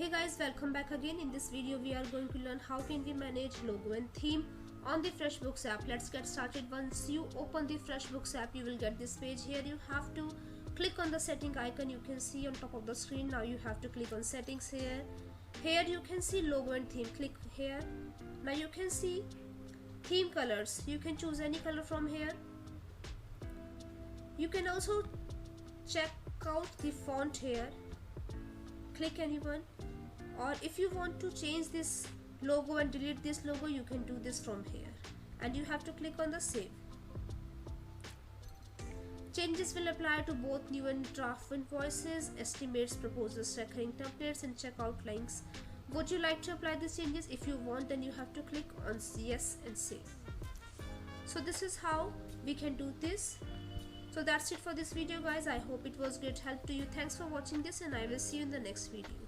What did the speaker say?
Hey guys, welcome back again. In this video we are going to learn how can we manage logo and theme on the Freshbooks app. Let's get started. Once you open the Freshbooks app, you will get this page. Here you have to click on the setting icon you can see on top of the screen. Now you have to click on settings here. Here you can see logo and theme. Click here. Now you can see theme colors. You can choose any color from here. You can also check out the font here. Click anyone, or if you want to change this logo and delete this logo, you can do this from here, and you have to click on the save. Changes will apply to both new and draft invoices, estimates, proposals, recurring templates, and checkout links. Would you like to apply these changes? If you want, then you have to click on yes and save. So this is how we can do this. So that's it for this video guys. I hope it was great help to you. Thanks for watching this, and I will see you in the next video.